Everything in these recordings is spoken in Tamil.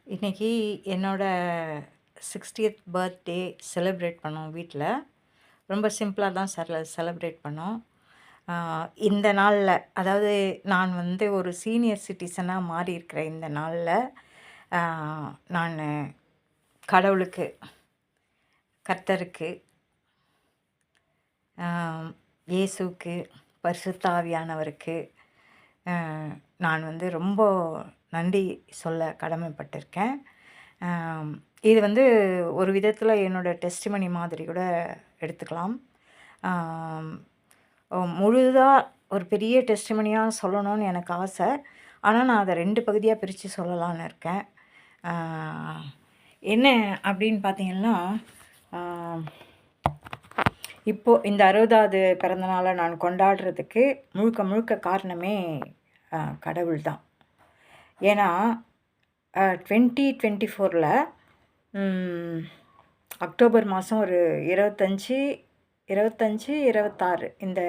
இன்றைக்கி என்னோட 60th பர்த்டே செலிப்ரேட் பண்ணோம் வீட்டில். ரொம்ப சிம்பிளாக தான் செலிப்ரேட் பண்ணோம். இந்த நாளில், அதாவது நான் வந்து ஒரு சீனியர் சிட்டிசனாக மாறி இருக்கிற இந்த நாளில் நான் கடவுளுக்கு, கர்த்தருக்கு, இயேசுவுக்கு, பரிசுத்த ஆவியானவருக்கு நான் வந்து ரொம்ப நன்றி சொல்ல கடமைப்பட்டிருக்கேன். இது வந்து ஒரு விதத்தில் என்னோடய டெஸ்டிமனி மாதிரி கூட எடுத்துக்கலாம். முழுதாக ஒரு பெரிய டெஸ்டிமனியாக சொல்லணும்னு எனக்கு ஆசை. ஆனால் நான் அதை 2 பகுதியாக பிரித்து சொல்லலான்னு இருக்கேன். என்ன அப்படின்னு பார்த்தீங்கன்னா, இப்போது இந்த 60வது பிறந்தநாளை நான் கொண்டாடுறதுக்கு முழுக்க முழுக்க காரணமே கடவுள் தான். ஏன்னா 2024 அக்டோபர் மாதம் ஒரு 25, 26 இந்த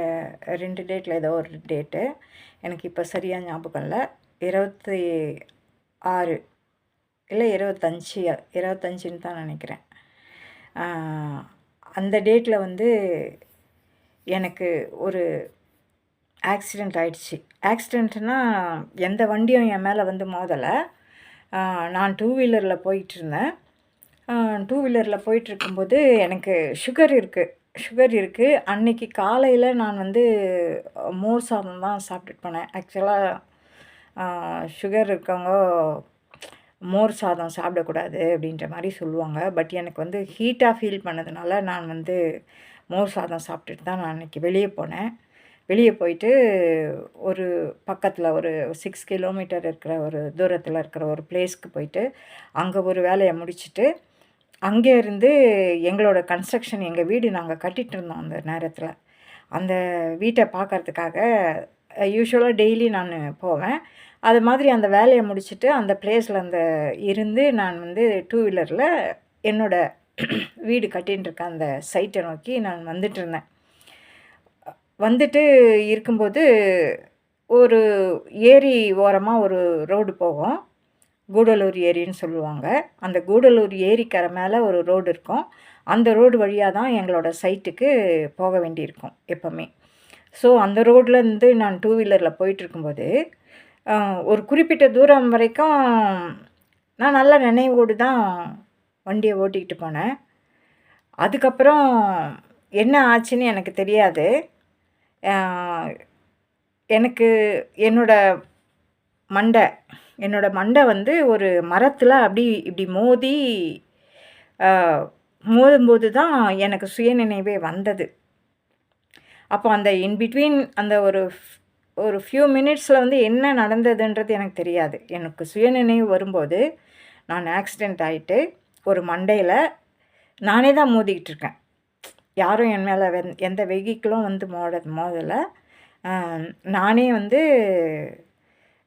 2 டேட்டில் ஏதோ ஒரு டேட்டு, எனக்கு இப்போ சரியாக ஞாபகம் இல்லை. 26 இல்லை 25ன்னு தான் நினைக்கிறேன். அந்த டேட்டில் வந்து எனக்கு ஒரு ஆக்சிடெண்ட் ஆயிடுச்சு. ஆக்சிடெண்ட்னா எந்த வண்டியும் என் மேலே வந்து மோதலை. நான் 2 வீலரில் போயிட்டுருந்தேன். 2 வீலரில் போயிட்டுருக்கும்போது எனக்கு சுகர் இருக்குது. அன்றைக்கி காலையில் நான் வந்து மோர் சாதம் தான் சாப்பிட்டுட்டு போனேன். ஆக்சுவலாக சுகர் இருக்கவங்க மோர் சாதம் சாப்பிடக்கூடாது அப்படின்ற மாதிரி சொல்லுவாங்க. பட் எனக்கு வந்து ஹீட்டாக ஃபீல் பண்ணதுனால நான் வந்து மோர் சாதம் சாப்பிட்டுட்டு தான் நான் அன்றைக்கி வெளியே போனேன். வெளியே போயிட்டு ஒரு பக்கத்தில் ஒரு 6 கிலோமீட்டர் இருக்கிற ஒரு தூரத்தில் இருக்கிற ஒரு பிளேஸ்க்கு போயிட்டு அங்கே ஒரு வேலையை முடிச்சுட்டு, அங்கே இருந்து எங்களோட கன்ஸ்ட்ரக்ஷன், எங்கள் வீடு நாங்கள் கட்டிகிட்டு இருந்தோம் அந்த நேரத்தில். அந்த வீட்டை பார்க்குறதுக்காக யூஸ்வலாக டெய்லி நான் போவேன். அது மாதிரி அந்த வேலையை முடிச்சுட்டு அந்த பிளேஸில் இருந்து நான் வந்து 2 வீலரில் என்னோடய வீடு கட்டின்னு இருக்க அந்த சைட்டை நோக்கி நான் வந்துட்டுருந்தேன். வந்துட்டு இருக்கும்போது ஒரு ஏரி ஓரமாக ஒரு ரோடு போகும். கூடலூர் ஏரின்னு சொல்லுவாங்க. அந்த கூடலூர் ஏரிக்கரை மேலே ஒரு ரோடு இருக்கும். அந்த ரோடு வழியாக தான் எங்களோட சைட்டுக்கு போக வேண்டியிருக்கும் எப்போவுமே. ஸோ அந்த ரோட்லேருந்து நான் 2 வீலரில் போயிட்டுருக்கும்போது ஒரு குறிப்பிட்ட தூரம் வரைக்கும் நான் நல்ல நினைவோடு தான் வண்டியை ஓட்டிக்கிட்டு போனேன். அதுக்கப்புறம் என்ன ஆச்சுன்னு எனக்கு தெரியாது. எனக்கு என்னோடய மண்டை வந்து ஒரு மரத்தில் இப்படி மோதும்போது தான் எனக்கு சுயநினைவே வந்தது. அப்போ அந்த இன்பிட்வீன் அந்த ஒரு ஃபியூ மினிட்ஸில் வந்து என்ன நடந்ததுன்றது எனக்கு தெரியாது. எனக்கு சுயநினைவு வரும்போது நான் ஆக்சிடெண்ட் ஆகிட்டு ஒரு மண்டையில் நானே தான் மோதிக்கிட்டு இருக்கேன். யாரும் என் மேலே எந்த வெஹிக்கிளும் வந்து மோதலை. நானே வந்து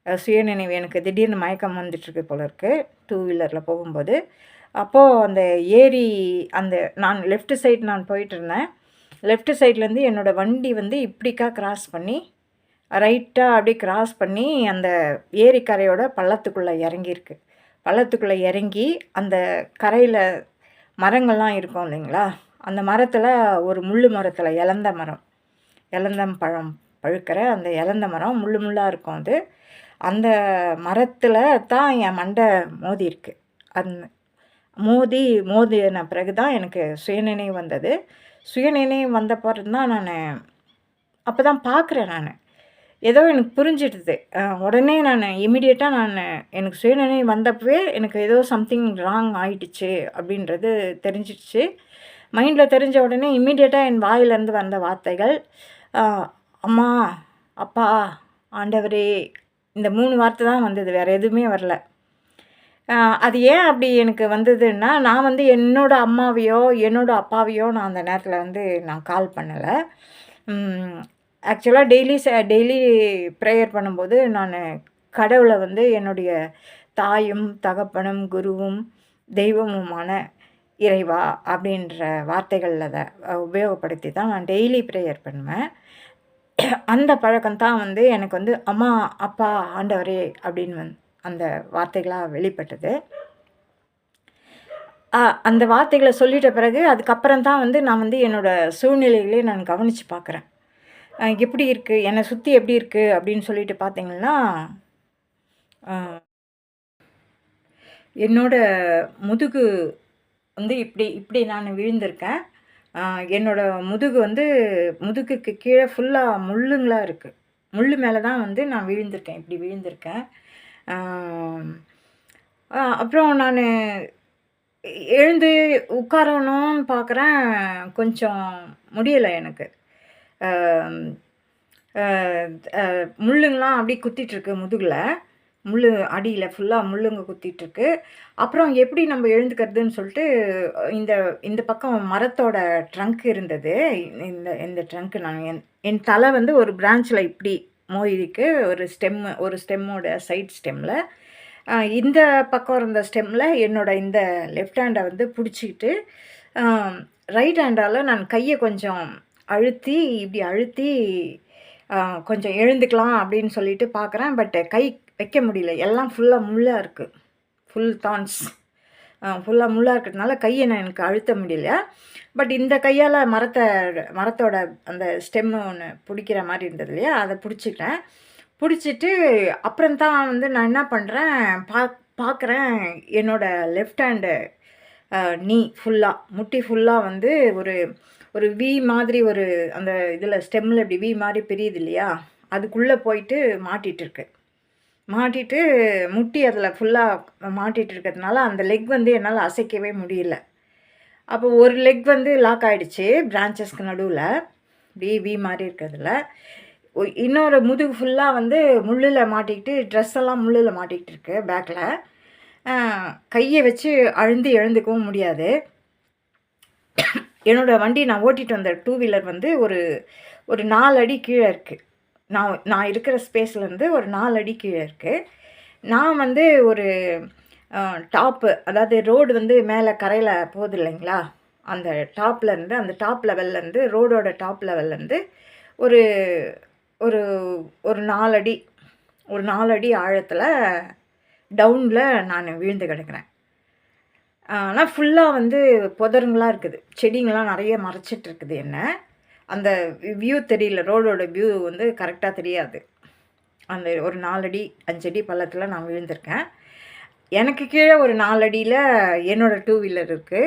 சுயநினைவு, எனக்கு திடீர்னு மயக்கம் வந்துட்டுருக்கு போல இருக்குது 2 வீலரில் போகும்போது. அப்போது அந்த ஏரி நான் லெஃப்ட் சைடு நான் போயிட்டுருந்தேன். லெஃப்ட் சைட்லேருந்து என்னோடய வண்டி வந்து இப்படிக்கா கிராஸ் பண்ணி ரைட்டாக அப்படியே கிராஸ் பண்ணி அந்த ஏரிக்கரையோட பள்ளத்துக்குள்ளே இறங்கியிருக்கு. பள்ளத்துக்குள்ளே இறங்கி அந்த கரையில் மரங்கள்லாம் இருக்கும் இல்லைங்களா, அந்த மரத்தில் ஒரு முள் மரத்தில் இலந்தம் பழம் பழுக்கிற அந்த இலந்த மரம் முள்ளாக இருக்கும். அந்த மரத்தில் தான் என் மண்டை மோதிருக்கு. மோதின பிறகு தான் எனக்கு சுயநினைவு வந்தது. சுயநினைவு வந்த பிறகு தான் நான் அப்போ தான் பார்க்குறேன். நான் ஏதோ எனக்கு புரிஞ்சிடுது. உடனே நான் இமிடியேட்டாக எனக்கு சுயநினைவு வந்தப்பவே எனக்கு ஏதோ சம்திங் ராங் ஆகிடுச்சு அப்படின்றது தெரிஞ்சிடுச்சு. மைண்டில் தெரிஞ்ச உடனே இம்மிடியேட்டாக என் வாயிலேருந்து வந்த வார்த்தைகள் அம்மா, அப்பா, ஆண்டவரே, இந்த 3 வார்த்தை தான் வந்தது. வேறு எதுவுமே வரல. அது ஏன் அப்படி எனக்கு வந்ததுன்னா, நான் வந்து என்னோடய அம்மாவையோ என்னோடய அப்பாவையோ நான் அந்த நேரத்தில் வந்து நான் கால் பண்ணலை. ஆக்சுவலாக டெய்லி ப்ரேயர் பண்ணும்போது நான் கடவுளை வந்து என்னுடைய தாயும் தகப்பனும் குருவும் தெய்வமுமான இறைவா அப்படின்ற வார்த்தைகளில் அதை உபயோகப்படுத்தி தான் நான் டெய்லி ப்ரேயர் பண்ணுவேன். அந்த பழக்கம்தான் வந்து எனக்கு வந்து அம்மா, அப்பா, ஆண்டவரே அப்படின்னு அந்த வார்த்தைகளாக வெளிப்பட்டது. அந்த வார்த்தைகள சொல்லிட்ட பிறகு, அதுக்கப்புறம் தான் வந்து நான் வந்து என்னோட சூழ்நிலைகளே நான் கவனிச்சு பார்க்குறேன். எப்படி இருக்கு? என்னை சுத்தி எப்படி இருக்கு? அப்படின்னு சொல்லிட்டு பார்த்தீங்கன்னா, அ என்னோட முதுகு வந்து இப்படி இப்படி நான் விழுந்திருக்கேன். அ என்னோட முதுகு வந்து முதுகுக்கு கீழ ஃபுல்லா முள்ளுங்களா இருக்கு. முள்ளு மேல தான் வந்து நான் விழுந்திருக்கேன். இப்படி விழுந்திருக்கேன். ஆம். அப்புறம் நானு எழுந்து உட்காரணும்னு பார்க்குறேன், கொஞ்சம் முடியல எனக்கு. அம் அ அ முள்ளுங்கலாம் அப்படியே குத்திட்டுருக்கு முதுகுல. முள்ளு அடியில ஃபுல்லா முள்ளுங்க குத்திட்டுருக்கு. அப்புறம் எப்படி நம்ம எழுந்துக்கிறதுன்னு சொல்லிட்டு, இந்த இந்த பக்கம் மரத்தோட ட்ரங்க் இருந்தது. இந்த இந்த ட்ரங்க் நான் என் என் தலை வந்து ஒரு பிரான்ச்ல இப்படி மோதிருக்கு. ஒரு ஸ்டெம்மோட சைட் ஸ்டெம்ல. இந்த பக்கம் இருந்த ஸ்டெம்ல என்னோட இந்த லெஃப்ட் ஹேண்ட வந்து புடிச்சுக்கிட்டு, அ ரைட் ஹேண்டால நான் கைய கொஞ்சம் அழுத்தி, இப்படி அழுத்தி அ கொஞ்சம் எழுந்துக்கலாம் அப்படின்னு சொல்லிட்டு பார்க்குறேன். பட் கை வைக்க முடியல. எல்லாம் ஃபுல்லா முள்ளா இருக்கு. ஃபுல் தார்ன்ஸ். ஃபுல்லா முள்ளா இருக்கிறதுனால கைய எனக்கு அழுத்த முடியல. பட் இந்த கையால மரத்தோட அந்த ஸ்டெம்மு ஒண்ணு புடிக்கிற மாரி இருந்தது இல்லையா? அத புடிச்சுக்கிட்டேன். புடிச்சிட்டு அப்புறம் தான் வந்து நான் என்ன பண்றேன், பார்க்குறேன் என்னோட லெஃப்ட் ஹேண்டு அ நீ ஃபுல்லா, முட்டி ஃபுல்லா வந்து ஒரு ஒரு வி மாதிரி ஒரு அந்த இதில ஸ்டெம்ல இப்படி வி மாரி பிரியுது இல்லையா? அதுக்குள்ள போயிட்டு மாட்டிட்டு இருக்கு. மாட்டிட்டு முட்டி அதில ஃபுல்லா மாட்டிட்டு இருக்கிறதுனால, அந்த லெக் வந்து என்னால அசைக்கவே முடியல. அப்போ ஒரு லெக் வந்து லாக் ஆயிடுச்சு பிரான்ச்சஸ்க்கு நடுவுல. அப்படியே வி மாரி இருக்கிறதுல. இன்னொரு முதுகு ஃபுல்லா வந்து முள்ளுல மாட்டிக்கிட்டு, ட்ரெஸ் எல்லாம் முள்ளுல மாட்டிக்கிட்டு இருக்கு பேக்ல. அ கைய வச்சு அழுந்தி எழுந்துக்கவும் முடியாது. என்னோட வண்டி நான் ஓட்டிட்டு வந்த டூ வீலர் வந்து ஒரு ஒரு 4 அடி கீழ இருக்கு. நான் நான் இருக்கிற ஸ்பேஸ்லேருந்து ஒரு 4 அடி கீழ இருக்கு. நான் வந்து ஒரு அ டாப்பு அதாவது ரோடு வந்து மேல கரையில போகுது இல்லைங்களா? அந்த டாப்லேருந்து அந்த டாப் லெவல்லேருந்து ரோடோட டாப் லெவல்லேருந்து ஒரு ஒரு ஒரு 4 அடி ஒரு 4 அடி ஆழத்தில டவுன்ல நான் விழுந்து கிடக்கிறேன். ஆனா ஃபுல்லா வந்து புதருங்களா இருக்குது. செடிங்கலாம் நெறைய மறைச்சிட்டு இருக்குது என்ன. அந்த வியூ தெரியல. ரோடோட வியூ வந்து கரெக்ட்டா தெரியாது. அந்த ஒரு 4 அடி, 5 அடி பள்ளத்தில நான் விழுந்திருக்கேன். எனக்கு கீழ ஒரு 4 அடியில என்னோட டூ வீலர் இருக்கு.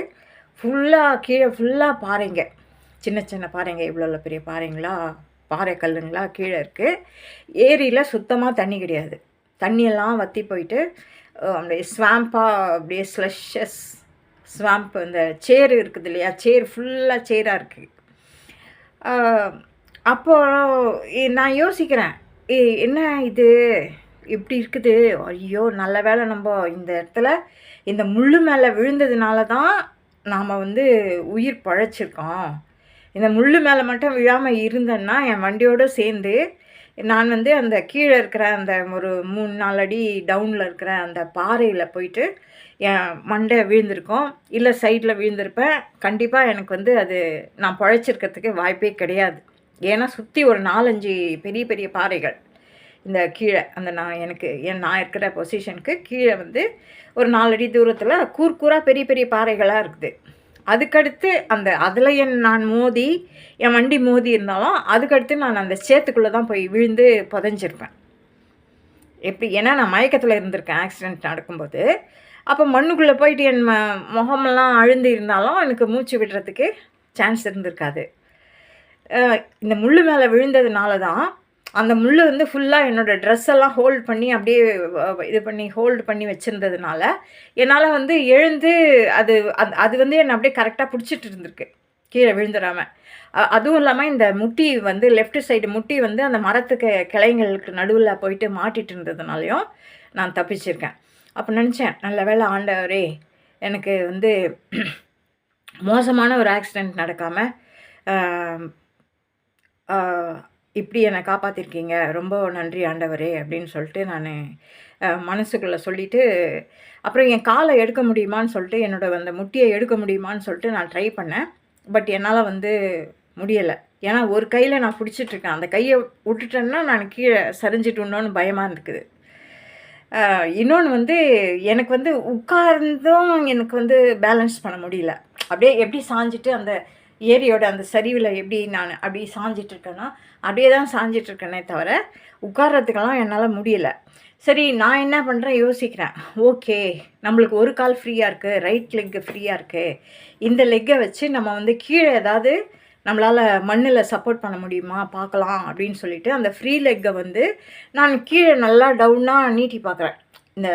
கீழ ஃபுல்லா பாறைங்க. சின்ன சின்ன பாறைங்க. இவ்வளோ பெரிய பாறைங்களா, பாறை கல்லுங்களா கீழ இருக்கு. ஏரியில சுத்தமா தண்ணி கிடையாது. தண்ணியெல்லாம் வத்தி போயிட்டு, அப்படியே ஸ்வாம்பா அப்படியே ஸ்வாம்ப் இந்த சேறு இருக்குது இல்லையா? ஃபுல்லா சேரா இருக்கு. அ அப்போ நான் யோசிக்கிறேன். என்ன இது? இப்படி இருக்குது. ஐயோ! நல்ல வேளை நம்ப இந்த இடத்துல இந்த முள்ளு மேல விழுந்ததுனால தான் நாம வந்து உயிர் பொழைச்சிருக்கோம். இந்த முள்ளு மேல மட்டும் விழாம இருந்தேன்னா, என் வண்டியோட சேர்ந்து நான் வந்து அந்த கீழ இருக்கிற அந்த ஒரு 3, 4 அடி டவுன்ல இருக்கிற அந்த பாறையில போயிட்டு என் மண்டை விழுந்திருக்கும். இல்ல சைட்ல விழுந்திருப்பேன். கண்டிப்பா எனக்கு வந்து அது நான் பொழைச்சிருக்கிறதுக்கு வாய்ப்பே கிடையாது. ஏன்னா சுத்தி ஒரு 4, 5 பெரிய பெரிய பாறைகள். இந்த கீழ அந்த நான் இருக்கிற பொசிஷனுக்கு கீழ வந்து ஒரு 4 அடி தூரத்தில கூர்ா பெரிய பெரிய பாறைகளா இருக்குது. அதுக்கடுத்து அதில என் வண்டி மோதி இருந்தாலும், அதுக்கடுத்து நான் அந்த சேத்துக்குள்ள தான் போய் விழுந்து புதைஞ்சிருப்பேன். ஏன்னா நான் மயக்கத்தில இருந்திருக்கேன் ஆக்சிடென்ட் நடக்கும்போது. அப்போ மண்ணுக்குள்ள போயிட்டு என் முகமெல்லாம் அழுந்தி இருந்தாலும், எனக்கு மூச்சு விடுறதுக்கு சான்ஸ் இருந்திருக்காது. இந்த முள்ளு மேல விழுந்ததுனால தான், அந்த முள்ளு வந்து ஃபுல்லா என்னோட ட்ரெஸ் எல்லாம் ஹோல்ட் பண்ணி அப்படியே இது பண்ணி ஹோல்டு பண்ணி வச்சிருந்ததுனால, என்னால வந்து எழுந்து அது அது வந்து என்ன அப்படியே கரெக்ட்டா புடிச்சிட்டு இருந்திருக்கு. கீழ விழுந்துராம. அதுவும் இல்லாம இந்த முட்டி வந்து லெஃப்ட் சைடு முட்டி வந்து அந்த மரத்துக்கு கிளைங்களுக்கு நடுவுல போயிட்டு மாட்டிட்டு இருந்ததுனாலயும், நான் தப்பிச்சிருக்கேன். அப்ப நெனச்சேன், நல்ல வேளை ஆண்டவரே! எனக்கு வந்து மோசமான ஒரு ஆக்சிடென்ட் நடக்காம, அ ஆ "இப்படி என்ன காப்பாத்திருக்கீங்க. ரொம்ப நன்றி ஆண்டவரே!" அப்படின்னு சொல்லிட்டு நானு மனசுக்குள்ள சொல்லிட்டு, அப்புறம் என் கால எடுக்க முடியுமான்னு சொல்லிட்டு, என்னோட அந்த முட்டிய எடுக்க முடியுமான்னு சொல்லிட்டு நான் ட்ரை பண்ணேன். பட் என்னால வந்து முடியல. ஏன்னா ஒரு கையில நான் புடிச்சிட்டுருக்கேன். அந்த கைய விட்டுட்டேன்னா, நான் கீழ சரிஞ்சுட்டுனோன்னு பயமா இருக்குது. இன்னொன்று வந்து எனக்கு வந்து உட்கார்ந்தும் எனக்கு வந்து பேலன்ஸ் பண்ண முடியல. அப்படியே எப்படி சாஞ்சிட்டு அந்த ஏரியோட அந்த சரிவில் எப்படி நான் அப்படி சாஞ்சிட்டு இருக்கேன்னா, அப்படியே தான் சாஞ்சிட்டு இருக்கேனே தவிர, உட்கார்றதுக்கெல்லாம் என்னால் முடியல. சரி நான் என்ன பண்ணுறேன் யோசிக்கிறேன். ஓகே, நம்மளுக்கு ஒரு கால் ஃப்ரீயாக இருக்குது, ரைட் லெக்கு ஃப்ரீயாக இருக்குது. இந்த லெக்கை வச்சு நம்ம வந்து கீழே ஏதாவது நம்மளால் மண்ணில் சப்போர்ட் பண்ண முடியுமா பார்க்கலாம் அப்படின்னு சொல்லிட்டு அந்த ஃப்ரீ லெக்கை வந்து நான் கீழே நல்லா டவுனாக நீட்டி பார்க்குறேன். இந்த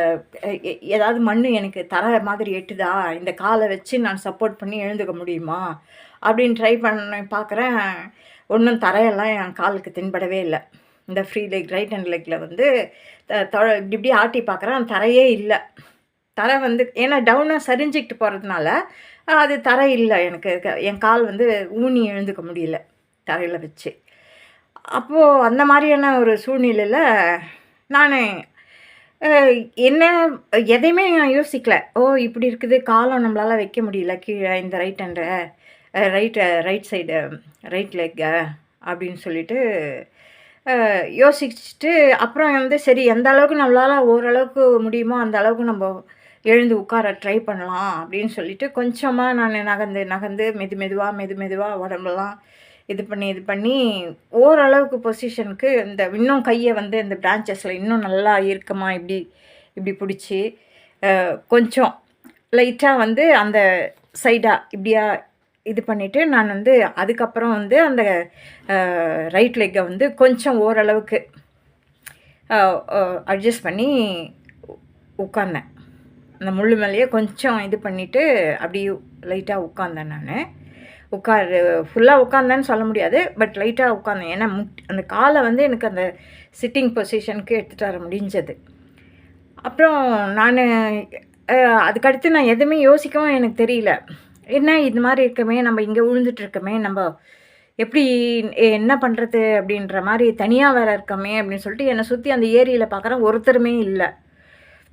ஏதாவது மண் எனக்கு தர மாதிரி எட்டுதா, இந்த காலை வச்சு நான் சப்போர்ட் பண்ணி எழுந்துக்க முடியுமா அப்படின்னு ட்ரை பண்ண பார்க்குறேன். ஒன்றும் தரையெல்லாம் என் காலுக்கு தென்படவே இல்லை. இந்த ஃப்ரீ லெக் ரைட் ஹேண்ட் லெக்கில் வந்து இப்படி இப்படி ஆட்டி பார்க்குறேன், தரையே இல்லை. தரை வந்து ஏன்னா டவுனாக சரிஞ்சிக்கிட்டு போகிறதுனால அது தரை இல்லை. எனக்கு என் கால் வந்து ஊனி எழுந்துக்க முடியல தரையில் வச்சு. அப்போது அந்த மாதிரியான ஒரு சூழ்நிலையில் நான் என்ன எதையுமே நான் யோசிக்கல. ஓ இப்படி இருக்குது, காலம் நம்மளால் வைக்க முடியல கீழே இந்த ரைட் ஹேண்டை ரைட் சைடு ரைட் லெக்கை அப்படின்னு சொல்லிட்டு யோசிச்சுட்டு அப்புறம் வந்து சரி எந்த அளவுக்கு நம்மளால் ஓரளவுக்கு முடியுமோ அந்த அளவுக்கு நம்ம எழுந்து உட்கார ட்ரை பண்ணலாம் அப்படின்னு சொல்லிட்டு கொஞ்சமாக நான் நகர்ந்து மெதுவாக உடம்பெல்லாம் இது பண்ணி ஓரளவுக்கு பொசிஷனுக்கு இந்த இன்னும் கையை வந்து இந்த பிரான்ச்சஸில் இன்னும் நல்லா இறுக்கமாக இப்படி பிடிச்சி கொஞ்சம் லைட்டாக வந்து அந்த சைடாக இப்படியா இது பண்ணிவிட்டு நான் வந்து அதுக்கப்புறம் வந்து அந்த ரைட் லெக்கை வந்து கொஞ்சம் ஓரளவுக்கு அட்ஜஸ்ட் பண்ணி உட்காந்தேன். அந்த முள் மேலேயே கொஞ்சம் இது பண்ணிவிட்டு அப்படி லைட்டாக உட்காந்தேன். நான் ஃபுல்லாக உட்காந்தேன்னு சொல்ல முடியாது, பட் லைட்டாக உட்காந்தேன். ஏன்னா அந்த காலை வந்து எனக்கு அந்த சிட்டிங் பொசிஷனுக்கு எடுத்துகிட்டு வர முடிஞ்சது. அப்புறம் நான் அதுக்கடுத்து நான் எதுவுமே யோசிக்கவும் எனக்கு தெரியல. என்ன இது மாதிரி இருக்கமே, நம்ம இங்கே விழுந்துட்டுருக்கோமே, நம்ம எப்படி என்ன பண்ணுறது அப்படின்ற மாதிரி தனியாக வேறு இருக்கமே அப்படின்னு சொல்லிட்டு என்னை சுற்றி அந்த ஏரியில் பார்க்குறேன், ஒருத்தருமே இல்லை.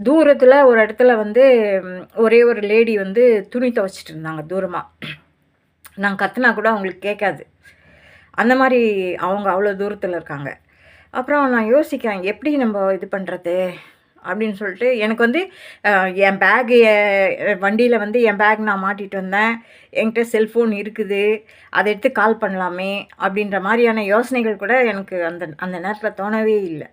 தூரத்தில் ஒரு இடத்துல வந்து ஒரே ஒரு லேடி வந்து துணி துவைச்சிட்டு இருந்தாங்க தூரமாக. நான் கத்துனா கூட அவங்களுக்கு கேட்காது, அந்த மாதிரி அவங்க அவ்வளோ தூரத்தில் இருக்காங்க. அப்புறம் நான் யோசிக்கிறேன் எப்படி நம்ம இது பண்ணுறது அப்படின்னு சொல்லிட்டு எனக்கு வந்து என் பேகு வண்டியில் வந்து என் பேக் நான் மாட்டிகிட்டு வந்தேன், என்கிட்ட செல்ஃபோன் இருக்குது, அதை எடுத்து கால் பண்ணலாமே அப்படின்ற மாதிரியான யோசனைகள் கூட எனக்கு அந்த நேரத்தில் தோணவே இல்லை.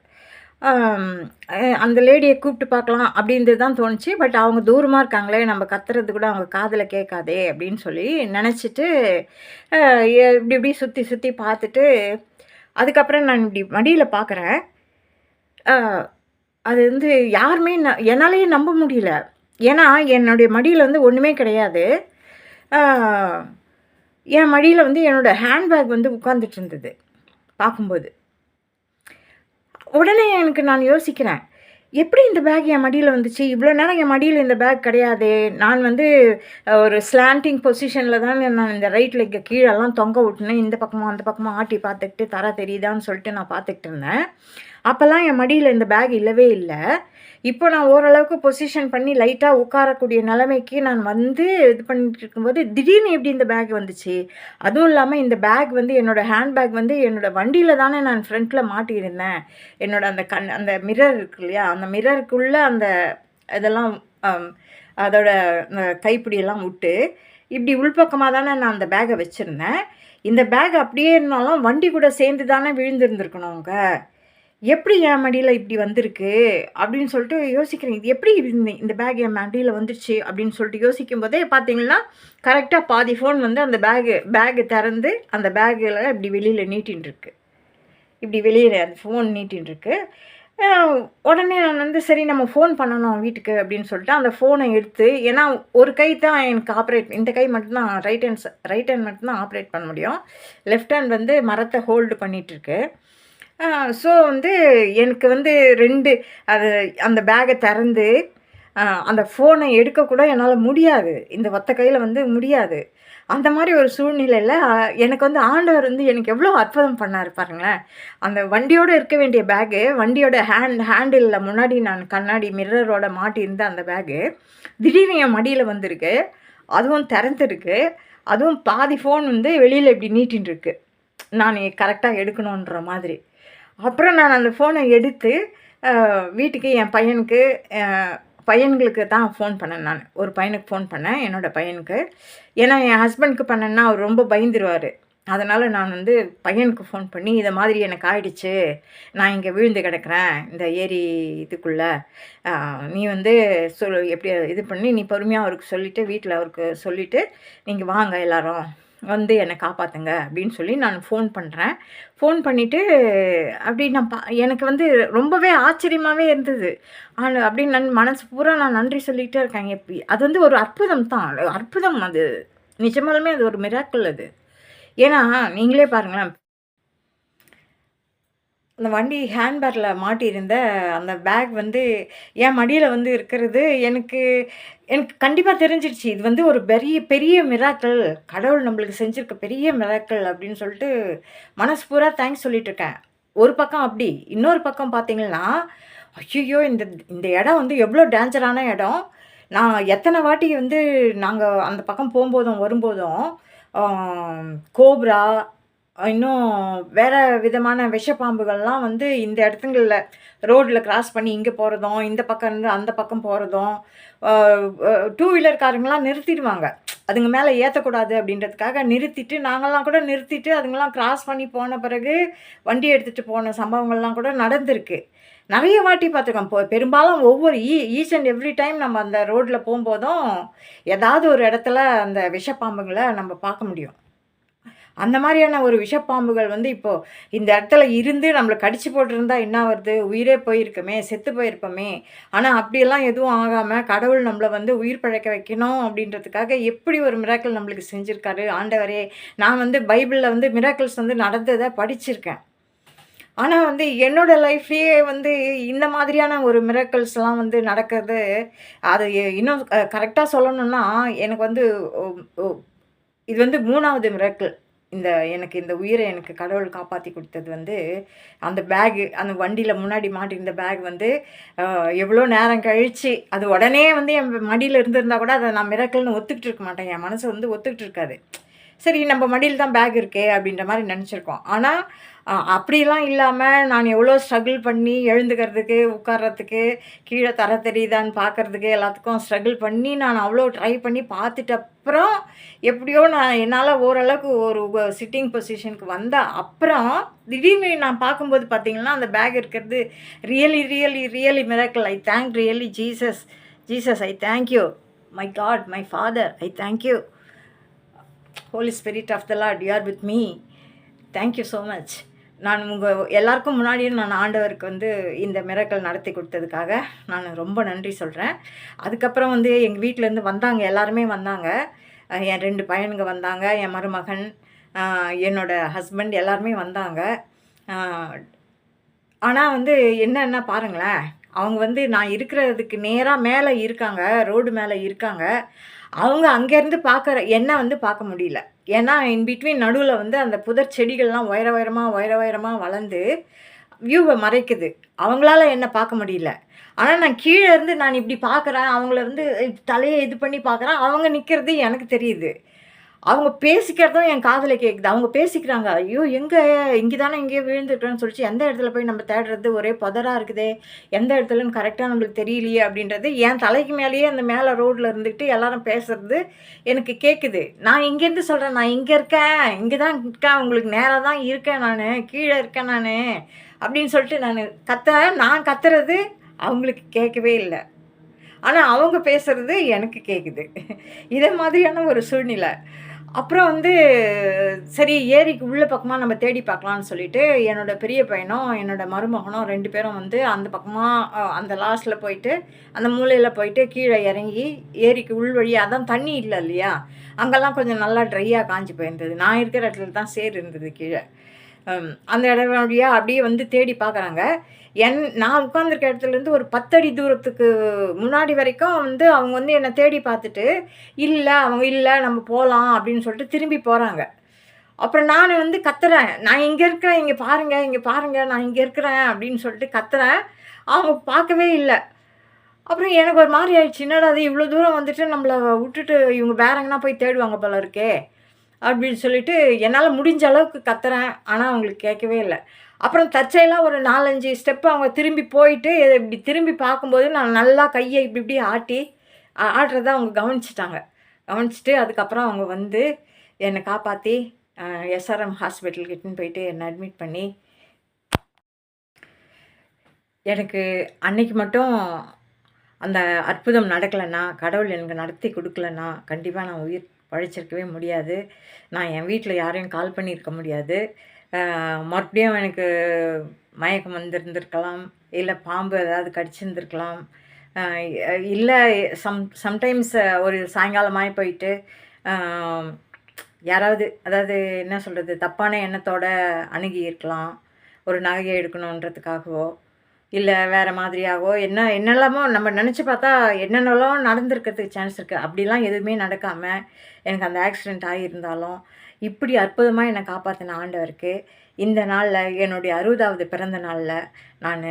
அந்த லேடியை கூப்பிட்டு பார்க்கலாம் அப்படின்றது தான் தோணுச்சு. பட் அவங்க தூரமாக இருக்காங்களே, நம்ம கத்துறது கூட அவங்க காதில் கேட்காதே அப்படின்னு சொல்லி நினச்சிட்டு இப்படி சுற்றி பார்த்துட்டு அதுக்கப்புறம் நான் இப்படி மடியில் பார்க்குறேன். அது வந்து யாருமே என்னாலேயே நம்ப முடியல. ஏன்னா என்னுடைய மடியில் வந்து ஒன்றுமே கிடையாது. என் மடியில் வந்து என்னோடய ஹேண்ட்பேக் வந்து உட்காந்துட்டு இருந்தது பார்க்கும்போது. உடனே எனக்கு நான் யோசிக்கிறேன், எப்படி இந்த பேக் என் மடியில் வந்துச்சு? இவ்வளோ நேரம் என் மடியில் இந்த பேக் கிடையாதே. நான் வந்து ஒரு ஸ்லாண்டிங் பொசிஷனில் தான் நான் இந்த ரைட் லெக்கை கீழெல்லாம் தொங்க விட்டுனேன். இந்த பக்கமாக அந்த பக்கமாக ஆட்டி பார்த்துக்கிட்டு தர தெரியுதான்னு சொல்லிட்டு நான் பார்த்துக்கிட்டு இருந்தேன். அப்போல்லாம் என் மடியில் இந்த பேக் இல்லவே இல்லை. இப்போ நான் ஓரளவுக்கு பொசிஷன் பண்ணி லைட்டாக உட்காரக்கூடிய நிலைமைக்கு நான் வந்து இது பண்ணிட்டு இருக்கும்போது திடீர்னு எப்படி இந்த பேக் வந்துச்சு? அதுவும் இல்லாமல் இந்த பேக் வந்து என்னோடய ஹேண்ட்பேக் வந்து என்னோடய வண்டியில் தானே நான் ஃப்ரண்ட்டில் மாட்டியிருந்தேன். என்னோடய அந்த மிரர் இருக்கு இல்லையா, அந்த மிரருக்குள்ளே அந்த இதெல்லாம் அதோட கைப்பிடியெல்லாம் விட்டு இப்படி உள்பக்கமாக தானே நான் அந்த பேக்கை வச்சுருந்தேன். இந்த பேக் அப்படியே இருந்தாலும் வண்டி கூட சேர்ந்து தானே விழுந்திருந்துருக்கணும் அவங்க. எப்படி என் மடியில் இப்படி வந்திருக்கு அப்படின்னு சொல்லிட்டு யோசிக்கிறேன். இது எப்படி இந்த பேக் என் மடியில் வந்துடுச்சு அப்படின்னு சொல்லிட்டு யோசிக்கும் போதே பார்த்தீங்கன்னா கரெக்டாக பாதி ஃபோன் வந்து அந்த பேகு திறந்து அந்த பேக்கில் இப்படி வெளியில் நீட்டின்ட்டுருக்கு. இப்படி வெளியில் அந்த ஃபோன் நீட்டின்ட்டுருக்கு. உடனே நான் வந்து சரி நம்ம ஃபோன் பண்ணணும் வீட்டுக்கு அப்படின்னு சொல்லிட்டு அந்த ஃபோனை எடுத்து, ஏன்னா ஒரு கை தான் எனக்கு இந்த கை மட்டும்தான் ரைட் ஹேண்ட் மட்டும்தான் ஆப்ரேட் பண்ண முடியும். லெஃப்ட் ஹேண்ட் வந்து மரத்தை ஹோல்டு பண்ணிகிட்ருக்கு. ஸோ வந்து எனக்கு வந்து அந்த பேக்கை திறந்து அந்த ஃபோனை எடுக்கக்கூட என்னால் முடியாது. இந்த ஒத்த கையில் வந்து முடியாது. அந்த மாதிரி ஒரு சூழ்நிலையில் எனக்கு வந்து ஆண்டவர் வந்து எனக்கு எவ்வளோ அற்புதம் பண்ணார் பாருங்களேன். அந்த வண்டியோடு இருக்க வேண்டிய பேகு, வண்டியோட ஹேண்டிலில் முன்னாடி நான் கண்ணாடி மிரரோட மாட்டியிருந்த அந்த பேகு திடீர்னு என் மடியில் வந்திருக்கு. அதுவும் திறந்துருக்கு. அதுவும் பாதி ஃபோன் வந்து வெளியில் இப்படி நீட்டின்னு இருக்கு, நான் கரெக்டாக எடுக்கணுன்ற மாதிரி. அப்புறம் நான் அந்த ஃபோனை எடுத்து வீட்டுக்கு என் பையனுக்கு பையன்களுக்கு தான் ஃபோன் பண்ணேன் நான். ஒரு பையனுக்கு ஃபோன் பண்ணேன், என்னோடய பையனுக்கு. ஏன்னா என் ஹஸ்பண்டுக்கு பண்ணேன்னா அவர் ரொம்ப பயந்துருவார். அதனால் நான் வந்து பையனுக்கு ஃபோன் பண்ணி, இதை மாதிரி எனக்கு ஆயிடுச்சு, நான் இங்கே விழுந்து கிடக்கிறேன் இந்த ஏரி இதுக்குள்ளே, நீ வந்து எப்படி இது பண்ணி நீ பொறுமையாக அவருக்கு சொல்லிவிட்டு, வீட்டில் அவருக்கு சொல்லிவிட்டு நீங்கள் வாங்க எல்லோரும் வந்து என்னை காப்பாற்றுங்க அப்படின்னு சொல்லி நான் ஃபோன் பண்ணுறேன். ஃபோன் பண்ணிவிட்டு அப்படி நான் எனக்கு வந்து ரொம்பவே ஆச்சரியமாகவே இருந்தது. அப்படின்னு நான் மனசு பூரா நான் நன்றி சொல்லிகிட்டே இருக்கேன். அது வந்து ஒரு அற்புதம் தான், அற்புதம் அது. நிஜமாலுமே அது ஒரு மிராக்கிள் அது. ஏன்னா நீங்களே பாருங்களேன், அந்த வண்டி ஹேண்ட்பேக்கில் மாட்டியிருந்த அந்த பேக் வந்து என் மடியில் வந்து இருக்கிறது எனக்கு எனக்கு கண்டிப்பாக தெரிஞ்சிடுச்சு. இது வந்து ஒரு பெரிய பெரிய மிராக்கிள், கடவுள் நம்மளுக்கு செஞ்சுருக்க பெரிய மிராக்கிள் அப்படின்னு சொல்லிட்டு மனசு பூரா தேங்க்ஸ் சொல்லிகிட்ருக்கேன். ஒரு பக்கம் அப்படி, இன்னொரு பக்கம் பார்த்தீங்கன்னா, ஐயோ இந்த இந்த இடம் வந்து எவ்வளோ டேஞ்சரான இடம். நான் எத்தனை வாட்டி வந்து நாங்கள் அந்த பக்கம் போகும்போதும் வரும்போதும் கோப்ரா, இன்னும் வேறு விதமான விஷப்பாம்புகள்லாம் வந்து இந்த இடத்துங்களில் ரோட்டில் கிராஸ் பண்ணி இங்கே போகிறதும், இந்த பக்கம் இருந்து அந்த பக்கம் போகிறதும், டூ வீலர்காரங்களாம் நிறுத்திடுவாங்க. அதுங்க மேலே ஏற்றக்கூடாது அப்படின்றதுக்காக நிறுத்திட்டு, நாங்கள்லாம் கூட நிறுத்திட்டு அதுங்கெல்லாம் கிராஸ் பண்ணி போன பிறகு வண்டி எடுத்துகிட்டு போன சம்பவங்கள்லாம் கூட நடந்திருக்கு. நிறைய வாட்டி பார்த்துருக்கோம். பெரும்பாலும் ஒவ்வொரு ஈச் அண்ட் எவ்ரி டைம் நம்ம அந்த ரோட்டில் போகும்போதும் ஏதாவது ஒரு இடத்துல அந்த விஷப்பாம்புங்களை நம்ம பார்க்க முடியும். அந்த மாதிரியான ஒரு விஷப்பாம்புகள் வந்து இப்போது இந்த இடத்துல இருந்து நம்மளை கடிச்சு போட்டிருந்தா என்ன வருது, உயிரே போயிருக்கோமே, செத்து போயிருப்போமே. ஆனால் அப்படியெல்லாம் எதுவும் ஆகாமல் கடவுள் நம்மளை வந்து உயிர் பிழைக்க வைக்கணும் அப்படின்றதுக்காக எப்படி ஒரு மிராக்கிள் நம்மளுக்கு செஞ்சுருக்காரு ஆண்டவரே. நான் வந்து பைபிளில் வந்து மிராக்கிள்ஸ் வந்து நடந்ததை படிச்சிருக்கேன். ஆனால் வந்து என்னோடய லைஃப்லேயே வந்து இந்த மாதிரியான ஒரு மிராக்கிள்ஸ்லாம் வந்து நடக்கிறது, அது இன்னும் கரெக்டாக சொல்லணும்னா எனக்கு வந்து இது வந்து 3வது மிராக்கிள். எனக்கு இந்த உயிரை எனக்கு கடவுள் காப்பாற்றி கொடுத்தது வந்து அந்த பேகு, அந்த வண்டியில் முன்னாடி மாட்டியிருந்த பேக் வந்து எவ்வளோ நேரம் கழித்து அது உடனே வந்து என் மடியில் இருந்திருந்தால் கூட அதை நான் மிராக்கிள்னு ஒத்துக்கிட்டு இருக்க மாட்டேன். என் மனசு வந்து ஒத்துக்கிட்டு இருக்காது. சரி நம்ம மடியில் தான் பேக் இருக்கே அப்படின்ற மாதிரி நினச்சிருக்கோம். ஆனால் அப்படிலாம் இல்லாமல் நான் எவ்வளோ ஸ்ட்ரகிள் பண்ணி எழுந்துக்கிறதுக்கு, உட்கார்றதுக்கு, கீழே தர தெரியுதான்னு பார்க்குறதுக்கு எல்லாத்துக்கும் ஸ்ட்ரகிள் பண்ணி நான் அவ்வளோ ட்ரை பண்ணி பார்த்துட்டு அப்புறம் எப்படியோ நான் என்னால் ஓரளவுக்கு ஒரு சிட்டிங் பொசிஷனுக்கு வந்த அப்புறம் திடீர்னு நான் பார்க்கும்போது பார்த்தீங்கன்னா அந்த பேக் இருக்கிறது really really really miracle. I thank really Jesus. Jesus I thank you. My God, my Father, I thank you. Holy Spirit of the Lord, you are with me. Thank you so much. நான் உங்கள் எல்லாருக்கும் முன்னாடியும் நான் ஆண்டவருக்கு வந்து இந்த மிராக்கிள் நடத்தி கொடுத்ததுக்காக நான் ரொம்ப நன்றி சொல்கிறேன். அதுக்கப்புறம் வந்து எங்கள் வீட்டிலேருந்து வந்தாங்க, எல்லாருமே வந்தாங்க. என் 2 பையனுங்க வந்தாங்க, என் மருமகன், என்னோடய ஹஸ்பண்ட் எல்லாருமே வந்தாங்க. ஆனால் வந்து என்னன்னா பாருங்களேன், அவங்க வந்து நான் இருக்கிறதுக்கு நேராக மேலே இருக்காங்க, ரோடு மேலே இருக்காங்க. அவங்க அங்கேருந்து பார்க்குற என்னை வந்து பார்க்க முடியல. ஏன்னா இன் பிட்வீன் நடுவில் வந்து அந்த புதர் செடிகள்லாம் உயரமாக வளர்ந்து வியூவை மறைக்குது. அவங்களால என்னை பார்க்க முடியல. ஆனால் நான் கீழே இருந்து நான் இப்படி பார்க்குறேன், அவங்கள இருந்து தலையை இது பண்ணி பார்க்குறேன். அவங்க நிற்கிறது எனக்கு தெரியுது. அவங்க பேசிக்கிறதும் என் காதில் கேட்குது. அவங்க பேசிக்கிறாங்க, ஐயோ இங்கே தானே எங்கேயோ விழுந்துட்டோன்னு சொல்லிச்சு, எந்த இடத்துல போய் நம்ம தேடுறது, ஒரே புதராக இருக்குதே, எந்த இடத்துலன்னு கரெக்டாக நம்மளுக்கு தெரியலையே அப்படின்றது என் தலைக்கு மேலேயே அந்த மேலே ரோட்டில் இருந்துக்கிட்டு எல்லாரும் பேசுகிறது எனக்கு கேட்குது. நான் இங்கேருந்து சொல்கிறேன், நான் இங்கே இருக்கேன், இங்கே தான் இருக்கேன், உங்களுக்கு நேராக தான் இருக்கேன், நான் கீழே இருக்கேன் நான் அப்படின்னு சொல்லிட்டு நான் கத்துறேன். நான் கத்துறது அவங்களுக்கு கேட்கவே இல்லை. ஆனால் அவங்க பேசுகிறது எனக்கு கேட்குது. இதை மாதிரியான ஒரு சூழ்நிலை. அப்புறம் வந்து சரி ஏரிக்கு உள்ள பக்கமாக நம்ம தேடி பார்க்கலான்னு சொல்லிட்டு என்னோடய பெரிய பையனும் என்னோடய மருமகனும் 2 பேரும் வந்து அந்த பக்கமாக அந்த லாஸ்ட்டில் போயிட்டு அந்த மூலையில் போயிட்டு கீழே இறங்கி ஏரிக்கு உள் வழியாக, அதான் தண்ணி இல்லை இல்லையா, அங்கெல்லாம் கொஞ்சம் நல்லா ட்ரையாக காஞ்சி போயிருந்தது. நான் இருக்கிற இடத்துல தான் சேர் இருந்தது கீழே. அந்த இடம் வழியாக அப்படியே வந்து தேடி பார்க்குறாங்க. நான் உட்காந்துருக்க இடத்துலேருந்து ஒரு 10 அடி தூரத்துக்கு முன்னாடி வரைக்கும் வந்து அவங்க வந்து என்னை தேடி பார்த்துட்டு, அவங்க இல்லை நம்ம போகலாம் அப்படின்னு சொல்லிட்டு திரும்பி போகிறாங்க. அப்புறம் நான் வந்து கத்துறேன், நான் இங்கே இருக்கிறேன், இங்கே பாருங்கள் நான் இங்கே இருக்கிறேன் அப்படின்னு சொல்லிட்டு கத்துறேன். அவங்க பார்க்கவே இல்லை. அப்புறம் எனக்கு ஒரு மாதிரி ஆயிடுச்சு, என்னடா அது இவ்வளோ தூரம் வந்துட்டு நம்மளை விட்டுட்டு இவங்க வேற எங்கன்னா போய் தேடுவாங்க போல இருக்கே அப்படின்னு சொல்லிட்டு என்னால் முடிஞ்ச அளவுக்கு கத்துறேன். ஆனால் அவங்களுக்கு கேட்கவே இல்லை. அப்புறம் தற்செயலாக ஒரு 4-5 ஸ்டெப்பு அவங்க திரும்பி போயிட்டு இப்படி திரும்பி பார்க்கும்போது நான் நல்லா கையை இப்படி இப்படி ஆட்டி ஆடுறத அவங்க கவனிச்சுட்டாங்க. கவனிச்சுட்டு அதுக்கப்புறம் அவங்க வந்து என்னை காப்பாற்றி எஸ்ஆர்எம் ஹாஸ்பிட்டலுக்கு இட்டுன்னு போயிட்டு என்னை அட்மிட் பண்ணி எனக்கு அன்னைக்கு மட்டும் அந்த அற்புதம் நடக்கலைன்னா, கடவுள் எனக்கு நடத்தி கொடுக்கலன்னா, கண்டிப்பாக நான் உயிர் பழைச்சிருக்கவே முடியாது. நான் என் வீட்டில் யாரையும் கால் பண்ணியிருக்க முடியாது. மறுபடியும் எனக்கு மயக்கம் வந்திருந்திருக்கலாம், இல்லை பாம்பு ஏதாவது கடிச்சிருந்துருக்கலாம், இல்லை சம்டைம்ஸ் ஒரு சாயங்காலமாகி போயிட்டு யாராவது அதாவது என்ன சொல்கிறது, தப்பான எண்ணத்தோட அணுகி இருக்கலாம். ஒரு நகையை எடுக்கணுன்றதுக்காகவோ, இல்லை வேறு மாதிரியாகவோ என்னெல்லாமோ நம்ம நினச்சி பார்த்தா என்னென்னலாம் நடந்திருக்கிறதுக்கு சான்ஸ் இருக்குது. அப்படிலாம் எதுவுமே நடக்காமல் எனக்கு அந்த ஆக்சிடெண்ட் ஆகியிருந்தாலும் இப்படி அற்புதமாக என்னை காப்பாற்றின ஆண்டவருக்கு இந்த நாளில் என்னுடைய 60வது பிறந்த நாளில் நான்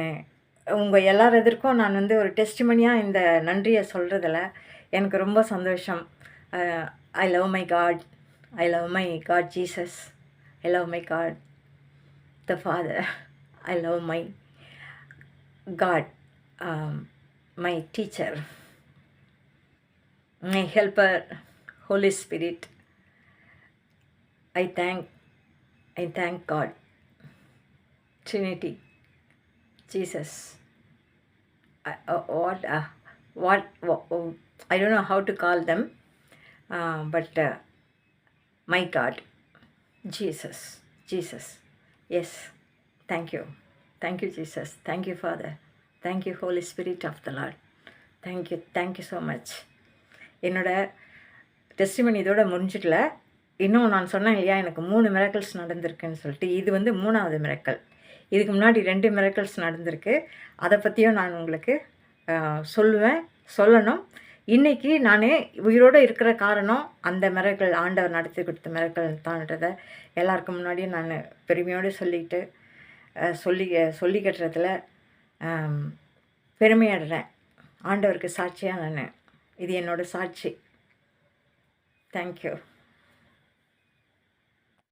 உங்கள் எல்லார் எதிர்க்கும் நான் வந்து ஒரு டெஸ்டிமனியாக இந்த நன்றியை சொல்கிறதுல எனக்கு ரொம்ப சந்தோஷம். I love my God, I love my God Jesus, I love my God the Father, I love my God, my teacher, my helper, Holy Spirit. I thank God, Trinity, Jesus. What I don't know how to call them, but my God, Jesus. Yes, thank you. Thank you, Jesus. Thank you, Father. Thank you, Holy Spirit of the Lord. Thank you so much. என்னோட டெஸ்டிமனி இதோட முடிஞ்சிக்கல. இன்னும் நான் சொன்னேன் இல்லையா, எனக்கு 3 மிராக்கிள்ஸ் நடந்திருக்குன்னு சொல்லிட்டு. இது வந்து 3வது மிராக்கிள். இதுக்கு முன்னாடி 2 மிராக்கிள்ஸ் நடந்திருக்கு. அதை பற்றியும் நான் உங்களுக்கு சொல்லணும். இன்றைக்கி நான் உயிரோடு இருக்கிற காரணம் அந்த மிராக்கிள், ஆண்டவர் நடத்தி கொடுத்த மிராக்கிள் தான்றதை எல்லாருக்கும் முன்னாடியும் நான் பெருமையோடு சொல்லிக்கட்டுறதுல பெருமையாடுறேன். ஆண்டவருக்கு சாட்சியாக நான் இது என்னோடய சாட்சி. தேங்க்யூ.